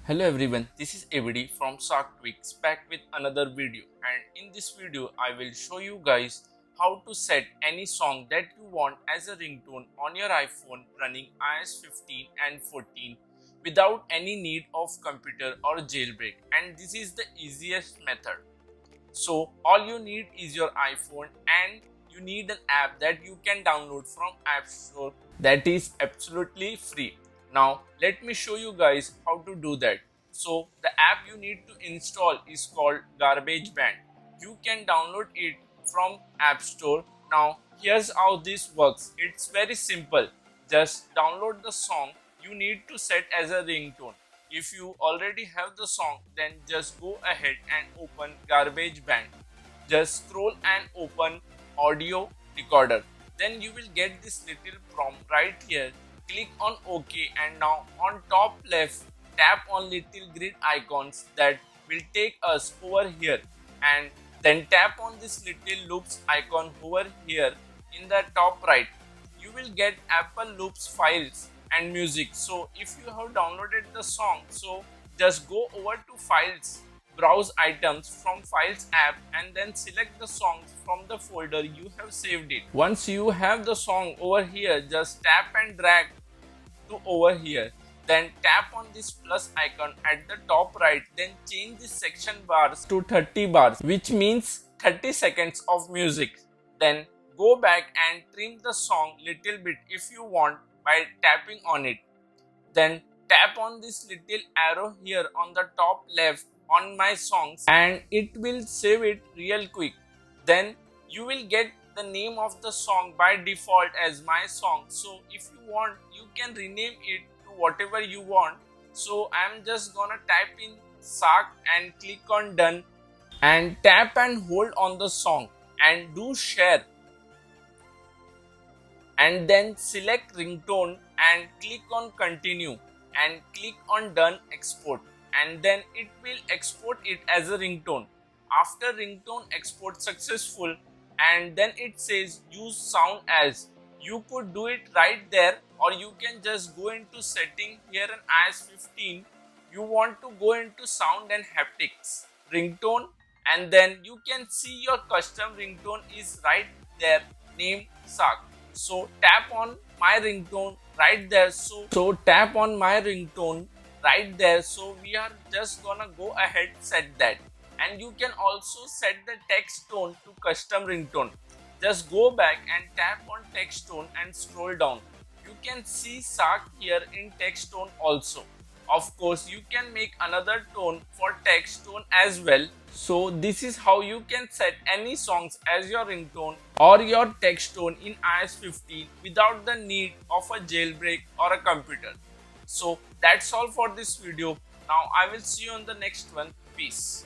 Hello everyone, this is AVD from Shark Tweaks back with another video, and in this video I will show you guys how to set any song that you want as a ringtone on your iPhone running iOS 15 and 14 without any need of computer or jailbreak, and this is the easiest method. So all you need is your iPhone and you need an app that you can download from App Store that is absolutely free. Now let me show you guys how to do that. So the app you need to install is called GarageBand. You can download it from App Store. Now here's how this works. It's very simple. Just download the song you need to set as a ringtone. If you already have the song, then just go ahead and open GarageBand. Just scroll and open audio recorder. Then you will get this little prompt right here. Click on OK, and now on top left tap on little grid icons that will take us over here, and then tap on this little loops icon over here in the top right. You will get Apple Loops files and music. So if you have downloaded the song, so just go over to files, browse items from files app, and then select the songs from the folder you have saved it. Once you have the song over here, just tap and drag to over here, then tap on this plus icon at the top right, then change the section bars to 30 bars, which means 30 seconds of music. Then go back and trim the song little bit if you want by tapping on it. Then tap on this little arrow here on the top left on my songs, and it will save it real quick. Then you will get the name of the song by default as my song. So if you want, you can rename it to whatever you want. So I'm just gonna type in Sark and click on done, and tap and hold on the song and do share, and then select ringtone and click on continue and click on done export, and then it will export it as a ringtone. After ringtone export successful, and then it says use sound as, you could do it right there, or you can just go into setting here in iOS 15. You want to go into sound and haptics ringtone, and then you can see your custom ringtone is right there named Sark. So tap on my ringtone right there. So tap on my ringtone right there. So we are just gonna go ahead set that, and you can also set the text tone to custom ringtone. Just go back and tap on text tone and scroll down. You can see Sark here in text tone also. Of course, you can make another tone for text tone as well. So this is how you can set any songs as your ringtone or your text tone in iOS 15 without the need of a jailbreak or a computer. So that's all for this video. Now I will see you on the next one. Peace.